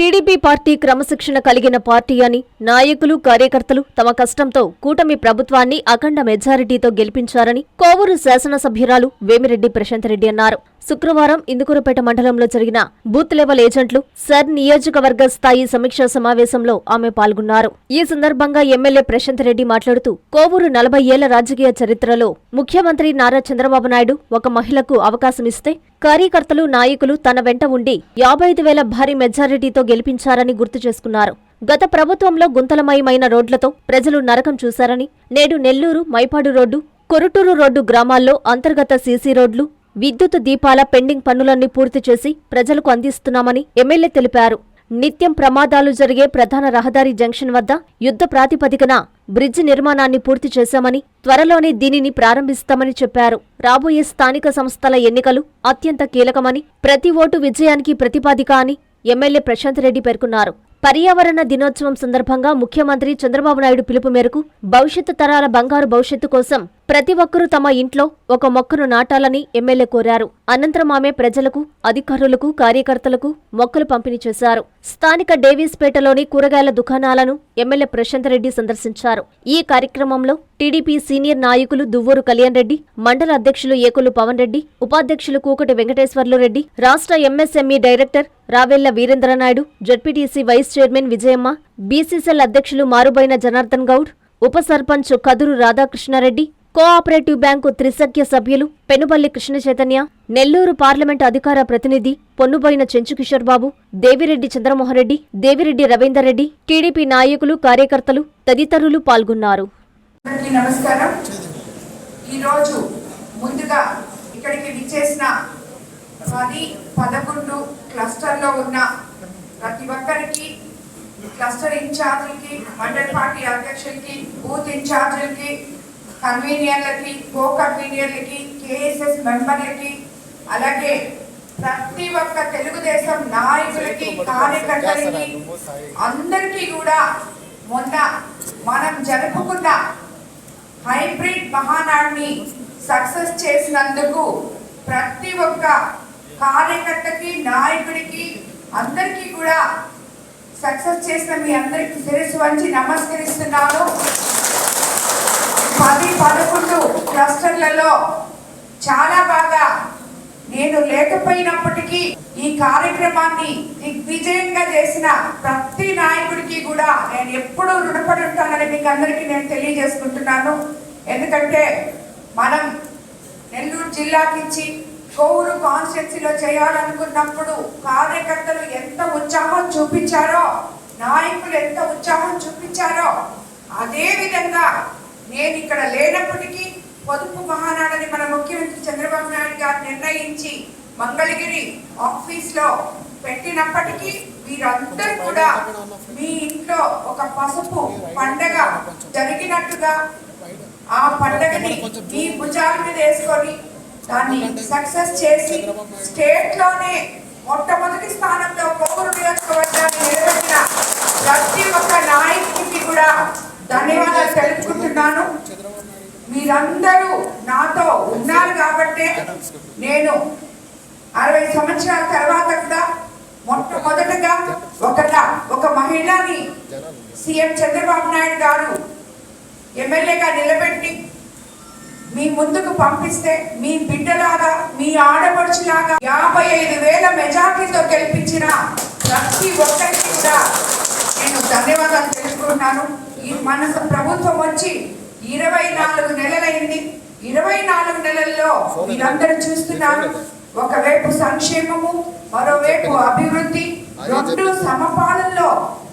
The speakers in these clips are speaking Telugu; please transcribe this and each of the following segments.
టీడీపీ పార్టీ క్రమశిక్షణ కలిగిన పార్టీ అని, నాయకులు, కార్యకర్తలు తమ కష్టంతో కూటమి ప్రభుత్వాన్ని అఖండ మెజారిటీతో గెలిపించారని కోవూరు శాసనసభ్యురాలు వేమిరెడ్డి ప్రశాంతరెడ్డి అన్నారు. శుక్రవారం ఇందుకూరుపేట మండలంలో జరిగిన బూత్ లెవెల్ ఏజెంట్లు సర్ నియోజకవర్గ స్థాయి సమీక్షా సమావేశంలో ఆమె పాల్గొన్నారు. ఈ సందర్భంగా ఎమ్మెల్యే ప్రశాంతరెడ్డి మాట్లాడుతూ, కోవూరు 40 ఏళ్ల రాజకీయ చరిత్రలో ముఖ్యమంత్రి నారా చంద్రబాబు నాయుడు ఒక మహిళకు అవకాశమిస్తే కార్యకర్తలు, నాయకులు తన వెంట ఉండి 55,000 భారీ మెజారిటీతో గెలిపించారని గుర్తు చేసుకున్నారు. గత ప్రభుత్వంలో గుంతలమయమైన రోడ్లతో ప్రజలు నరకం చూశారని, నేడు నెల్లూరు, మైపాడు రోడ్డు, కొరుటూరు రోడ్డు గ్రామాల్లో అంతర్గత సీసీ రోడ్లు, విద్యుత్ దీపాల పెండింగ్ పనులన్నీ పూర్తి చేసి ప్రజలకు అందిస్తున్నామని ఎమ్మెల్యే తెలిపారు. నిత్యం ప్రమాదాలు జరిగే ప్రధాన రహదారి జంక్షన్ వద్ద యుద్ధ ప్రాతిపదికన బ్రిడ్జి నిర్మాణాన్ని పూర్తి చేశామని, త్వరలోనే దీనిని ప్రారంభిస్తామని చెప్పారు. రాబోయే స్థానిక సంస్థల ఎన్నికలు అత్యంత కీలకమని, ప్రతి ఓటు విజయానికి ప్రతిపాదిక అని ఎమ్మెల్యే ప్రశాంతరెడ్డి పేర్కొన్నారు. పర్యావరణ దినోత్సవం సందర్భంగా ముఖ్యమంత్రి చంద్రబాబు నాయుడు పిలుపు మేరకు భవిష్యత్తు తరాల బంగారు భవిష్యత్తు కోసం ప్రతి ఒక్కరూ తమ ఇంట్లో ఒక మొక్కను నాటాలని ఎమ్మెల్యే కోరారు. అనంతరం ఆమె ప్రజలకు, అధికారులకు, కార్యకర్తలకు మొక్కలు పంపిణీ చేశారు. స్థానిక డేవిస్పేటలోని కూరగాయల దుకాణాలను ఎమ్మెల్యే ప్రశాంతరెడ్డి సందర్శించారు. ఈ కార్యక్రమంలో టీడీపీ సీనియర్ నాయకులు దువ్వూరు కళ్యాణ్ రెడ్డి, మండల అధ్యక్షులు ఏకులు పవన్ రెడ్డి, ఉపాధ్యక్షులు కూకటి వెంకటేశ్వర్లు రెడ్డి, రాష్ట్ర MSME director Ravella Veerendranaidu, ZPTC vice chairman Vijayamma, BCCL అధ్యక్షులు మారుబోయిన జనార్దన్ గౌడ్, ఉప సర్పంచ్ కదురు రాధాకృష్ణారెడ్డి, కోఆపరేటివ్ బ్యాంకు త్రిసఖ్య సభ్యులు పెనుబల్లి కృష్ణ చైతన్య, నెల్లూరు పార్లమెంట్ అధికార ప్రతినిధి పొన్నుబోయిన చెంచుకిషోర్ బాబు, దేవిరెడ్డి చంద్రమోహన్రెడ్డి, దేవిరెడ్డి రవీందర్ రెడ్డి, టీడీపీ నాయకులు, కార్యకర్తలు తదితరులు పాల్గొన్నారు. నమస్కారం. ఈరోజు ముందుగా ఇక్కడికి విచ్చేసిన 10-11 క్లస్టర్లో ఉన్న ప్రతి ఒక్కరికి, క్లస్టర్ ఇన్ఛార్జీలకి, మండల పార్టీ అధ్యక్షులకి, బూత్ ఇన్ఛార్జీలకి, కన్వీనియర్లకి, కో కన్వీనియర్లకి, కేఎస్ఎస్ మెంబర్లకి, అలాగే ప్రతి ఒక్క తెలుగుదేశం నాయకులకి, కార్యకర్తలకి అందరికీ కూడా మొన్న మనం జరుపుకున్న హైబ్రిడ్ మహానాడుని సక్సెస్ చేసినందుకు ప్రతి ఒక్క కార్యకర్తకి, నాయకుడికి, అందరికీ కూడా సక్సెస్ చేసిన మీ అందరికి శిరస్సు వంచి నమస్కరిస్తున్నాను. 10-11 క్లస్టర్లలో చాలా బాగా నేను లేకపోయినప్పటికీ ఈ కార్యక్రమాన్ని దిగ్విజయంగా చేసిన ప్రతి నాయకుడికి కూడా నేను ఎప్పుడూ రుణపడి ఉంటానని మీకు అందరికీ నేను తెలియజేసుకుంటున్నాను. ఎందుకంటే మనం నెల్లూరు జిల్లాకిచ్చి కోవూరు కాన్స్టిట్యున్సీలో చేయాలనుకున్నప్పుడు కార్యకర్తలు ఎంత ఉత్సాహం చూపించారో, నాయకులు ఎంత ఉత్సాహం చూపించారో, అదే విధంగా నేను ఇక్కడ లేనప్పటికీ పొదుపు మహానాడని మన ముఖ్యమంత్రి చంద్రబాబు నాయుడు గారు నిర్ణయించి మంగళగిరి ఆఫీస్లో పెట్టినప్పటికీ మీరందరూ కూడా మీ ఇంట్లో ఒక పసుపు పండగ జరిగినట్టుగా ఆ పండగని మీ భుజాల మీద వేసుకొని దాన్ని సక్సెస్ చేసి స్టేట్ లోనే మొట్టమొదటి స్థానంలో కోవూరు నియోజకవర్గాన్ని నిలబెట్టిన ప్రతి ఒక్క నాయకుడికి కూడా ధన్యవాదాలు తెలుపుకుంటున్నాను. మీరందరూ నాతో ఉన్నారు కాబట్టే నేను 60 సంవత్సరాల తర్వాత కూడా మొట్టమొదటగా ఒక మహిళని సీఎం చంద్రబాబు నాయుడు గారు ఎమ్మెల్యేగా నిలబెట్టి మీ ముందుకు పంపిస్తే మీ బిడ్డలాగా, మీ ఆడపడుచులాగా 55,000 మెజార్టీతో గెలిపించిన ప్రతి ఒక్కరికి కూడా నేను ధన్యవాదాలు తెలుపుకుంటున్నాను. ఈ మన ప్రభుత్వం వచ్చి 24 నెలలైంది. 24 నెలల్లో మీరందరూ చూస్తున్నారు, ఒకవైపు సంక్షేమము, మరోవైపు అభివృద్ధి, రెండు సమపాలనలో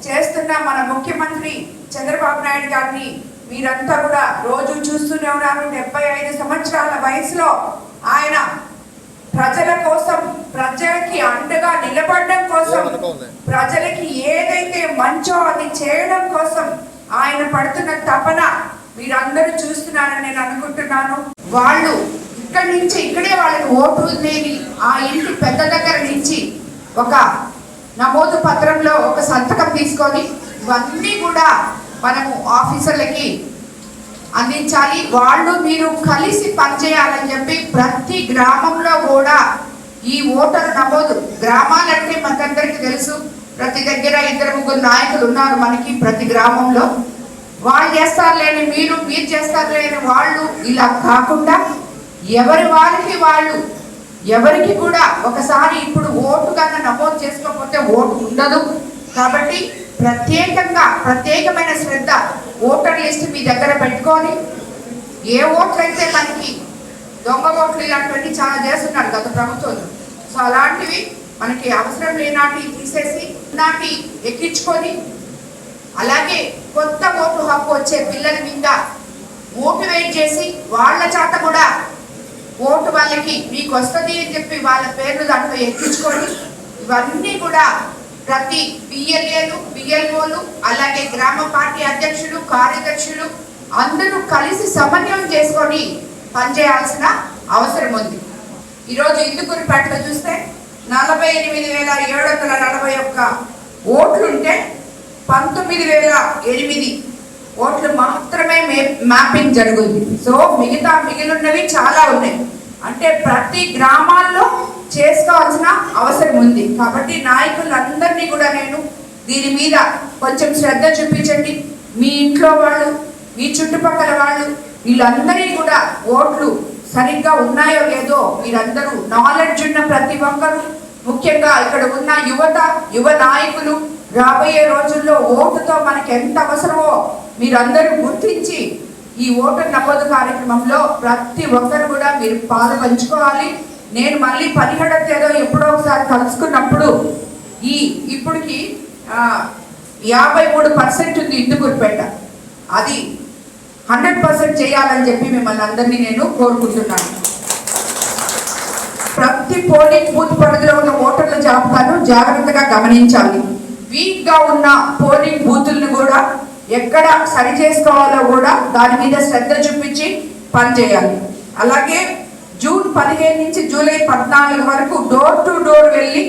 చేస్తున్న మన ముఖ్యమంత్రి చంద్రబాబు నాయుడు గారిని మీరంతా కూడా రోజు చూస్తూనే ఉన్నారు. 75 సంవత్సరాల వయసులో ఆయన ప్రజల కోసం, ప్రజలకి అండగా నిలబడడం కోసం, ప్రజలకి ఏదైతే మంచో అది చేయడం కోసం ఆయన పడుతున్న తపన మీరందరూ చూస్తున్నారని నేను అనుకుంటున్నాను. వాళ్ళు ఇక్కడి నుంచి ఇక్కడే వాళ్ళకి ఓటు లేని ఆ ఇంటి పెద్ద దగ్గర నుంచి ఒక నమోదు పత్రంలో ఒక సంతకం తీసుకొని ఇవన్నీ కూడా మనము ఆఫీసర్లకి అందించాలి. వాళ్ళు మీరు కలిసి పనిచేయాలని చెప్పి ప్రతి గ్రామంలో కూడా ఈ ఓటరు నమోదు, గ్రామాలంటే మనందరికీ తెలుసు, ప్రతి దగ్గర 2-3 నాయకులు ఉన్నారు మనకి ప్రతి గ్రామంలో. వాళ్ళు చేస్తారులేని మీరు చేస్తారులేని వాళ్ళు, ఇలా కాకుండా ఎవరి వారికి వాళ్ళు, ఎవరికి కూడా ఒకసారి ఇప్పుడు ఓటు కన్నా నమోదు చేసుకోకపోతే ఓటు ఉండదు. కాబట్టి ప్రత్యేకమైన శ్రద్ధ ఓటర్ లిస్ట్ మీ దగ్గర పెట్టుకొని, ఏ ఓట్లు అయితే మనకి దొంగ ఓట్లు ఇలాంటివన్నీ చాలా చేస్తున్నారు గత ప్రభుత్వంలో, సో అలాంటివి మనకి అవసరం లేనాటి తీసేసి నాటి ఎక్కించుకొని, అలాగే కొత్త ఓటు హక్కు వచ్చే పిల్లల మీద మోటివేట్ చేసి వాళ్ళ చేత కూడా ఓటు వాళ్ళకి మీకు వస్తుంది అని చెప్పి వాళ్ళ పేర్లు దాంట్లో ఎక్కించుకొని, ఇవన్నీ కూడా ప్రతి పిఎల్ఏలు పిఎల్ఓలు అలాగే గ్రామ పార్టీ అధ్యక్షులు కార్యదర్శులు అందరూ కలిసి సమన్వయం చేసుకొని పనిచేయాల్సిన అవసరం ఉంది. ఈరోజు ఇందుకూరుపేటలో చూస్తే 48,741 ఓట్లుంటే 19,008 ఓట్లు మాత్రమే మ్యాపింగ్ జరుగుతుంది. సో మిగిలినవి చాలా ఉన్నాయి. అంటే ప్రతి గ్రామాల్లో చేసుకోవాల్సిన అవసరం ఉంది. కాబట్టి నాయకులందరినీ కూడా నేను దీని మీద కొంచెం శ్రద్ధ చూపించండి. మీ ఇంట్లో వాళ్ళు, మీ చుట్టుపక్కల వాళ్ళు, వీళ్ళందరినీ కూడా ఓట్లు సరిగ్గా ఉన్నాయో లేదో మీరందరూ నాలెడ్జ్ ఉన్న ప్రతి ఒక్కరు, ముఖ్యంగా ఇక్కడ ఉన్న యువ నాయకులు రాబోయే రోజుల్లో ఓటుతో మనకి ఎంత అవసరమో మీరందరూ గుర్తించి ఈ ఓటర్ నమోదు కార్యక్రమంలో ప్రతి ఒక్కరు కూడా మీరు పాలు పంచుకోవాలి. నేను మళ్ళీ 17వ తేదీ ఎప్పుడో ఒకసారి కలుసుకున్నప్పుడు ఇప్పటికి 53% ఉంది ఇందుకూరుపేట, అది 100% చేయాలని చెప్పి మిమ్మల్ని అందరినీ నేను కోరుకుంటున్నాను. ప్రతి పోలింగ్ బూత్ పరిధిలో ఉన్న ఓటర్ల జాబితాను జాగ్రత్తగా గమనించాలి. వీక్ గా ఉన్న పోలింగ్ బూతులను కూడా ఎక్కడ సరి చేసుకోవాలో కూడా దాని మీద శ్రద్ధ చూపించి పనిచేయాలి. అలాగే జూన్ 15 నుంచి జూలై 14 వరకు డోర్ టు డోర్ వెళ్ళి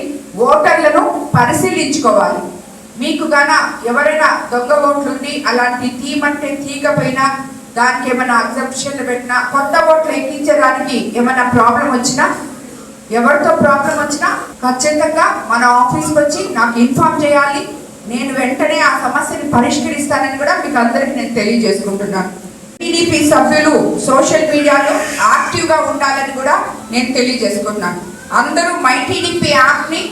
ఓటర్లను పరిశీలించుకోవాలి. మీకు గాన ఎవరైనా దొంగ ఓట్లుండి అలాంటి తీయమంటే తీయకపోయినా, దానికి ఏమైనా ఎగ్జంప్షన్లు పెట్టినా, కొత్త ఓట్లు ఎక్కించడానికి ఏమైనా ప్రాబ్లం వచ్చినా, ఎవరితో ప్రాబ్లం వచ్చినా ఖచ్చితంగా మన ఆఫీస్కి వచ్చి నాకు ఇన్ఫార్మ్ చేయాలి. నేను వెంటనే ఆ సమస్యని పరిష్కరిస్తానని కూడా మీకు అందరికీ నేను తెలియజేసుకుంటున్నాను. టీడీపీ సభ్యులు సోషల్ మీడియాలో యాక్టివ్గా ఉండాలని కూడా నేను తెలియజేసుకుంటున్నాను. అందరూ మై టీడీపీ యాప్ని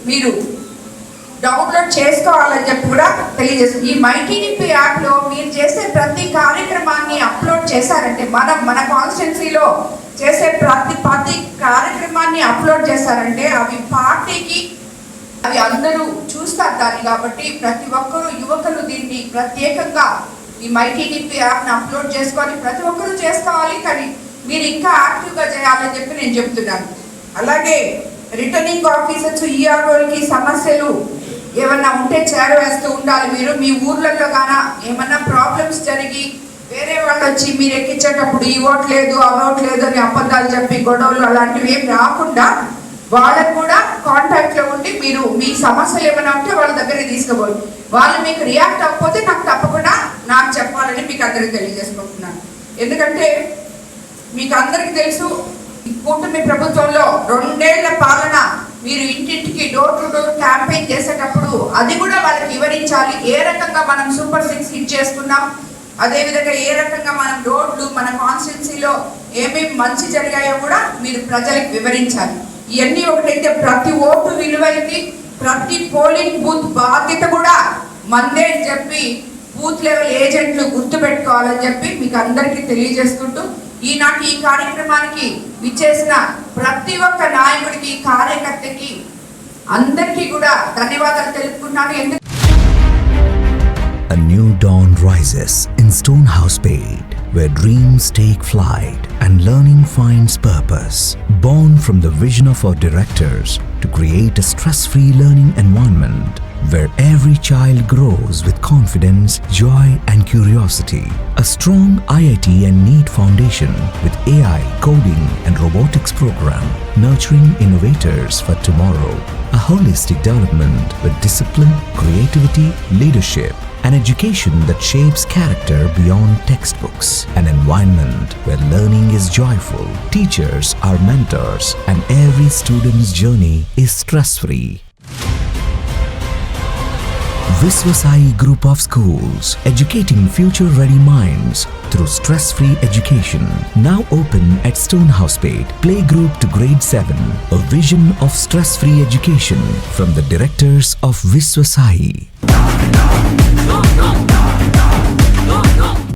మీరు డౌన్లోడ్ చేసుకోవాలని చెప్పి కూడా తెలియజేస్తుంది. ఈ మై టీడీపీ యాప్లో మీరు చేసే ప్రతి కార్యక్రమాన్ని అప్లోడ్ చేశారంటే, మన కాన్స్టిట్యున్సీలో చేసే ప్రతి కార్యక్రమాన్ని అప్లోడ్ చేశారంటే అవి పార్టీకి అవి అందరూ చూస్తారు దాన్ని. కాబట్టి ప్రతి ఒక్కరూ యువకులు దీన్ని ప్రత్యేకంగా ఈ మై టీడీపీ యాప్ని అప్లోడ్ చేసుకొని ప్రతి ఒక్కరూ చేసుకోవాలి. కానీ మీరు ఇంకా యాక్టివ్గా చేయాలని చెప్పి నేను చెప్తున్నాను. అలాగే రిటర్నింగ్ ఆఫీసర్స్ ఈఆర్ఓలకి సమస్యలు ఏమన్నా ఉంటే చేరవేస్తూ ఉండాలి. మీరు మీ ఊర్లలో గాన ఏమన్నా ప్రాబ్లమ్స్ జరిగి వేరే వాళ్ళు వచ్చి మీరు ఎక్కించేటప్పుడు ఈ ఓట్ లేదు ఆ ఓట్ లేదు అని అబద్ధాలు చెప్పి గొడవలు అలాంటివి ఏం రాకుండా వాళ్ళకు కూడా కాంటాక్ట్లో ఉండి మీరు మీ సమస్యలు ఏమైనా ఉంటే వాళ్ళ దగ్గరికి తీసుకుపోయి వాళ్ళు మీకు రియాక్ట్ అవ్వకపోతే తప్పకుండా నాకు చెప్పాలని మీకు అందరికీ తెలియజేసుకుంటున్నాను. ఎందుకంటే మీకు అందరికీ తెలుసు, కూటమి ప్రభుత్వంలో 2 ఏళ్ల పాలన మీరు ఇంటింటికి డోర్ టు డోర్ క్యాంపెయిన్ చేసేటప్పుడు అది కూడా వాళ్ళకి వివరించాలి. ఏ రకంగా మనం సూపర్ 6 హిట్ చేసుకున్నాం, అదేవిధంగా ఏ రకంగా మనం రోడ్లు మన కాన్స్టిట్యున్సీలో ఏమేమి మంచి జరిగాయో కూడా మీరు ప్రజలకు వివరించాలి. ఇవన్నీ ఒకటైతే ప్రతి ఓటు విలువైంది, ప్రతి పోలింగ్ బూత్ బాధ్యత కూడా మందే అని చెప్పి బూత్ లెవెల్ ఏజెంట్లు గుర్తుపెట్టుకోవాలని చెప్పి మీకు అందరికీ తెలియజేసుకుంటూ ఈనాటి ఈ కార్యక్రమానికి విచ్చేసిన ప్రతి ఒక్క నాయకుడికి కార్యకర్తకి అందరికీ కూడా ధన్యవాదాలు తెలుపుకుంటున్నాను. A new dawn rises in Stonehouse Paid, where dreams take flight and learning finds purpose. Born from the vision of our directors to create a stress-free learning environment where every child grows with confidence, joy and curiosity. A strong IIT and NEET foundation with AI, coding and robotics program nurturing innovators for tomorrow. A holistic development with discipline, creativity, leadership, an education that shapes character beyond textbooks, an environment where learning is joyful, teachers are mentors, and every student's journey is stress-free. Viswasai Group of Schools, educating future-ready minds through stress-free education. Now open at Stonehousepet, playgroup to grade 7. A vision of stress-free education from the directors of Viswasai.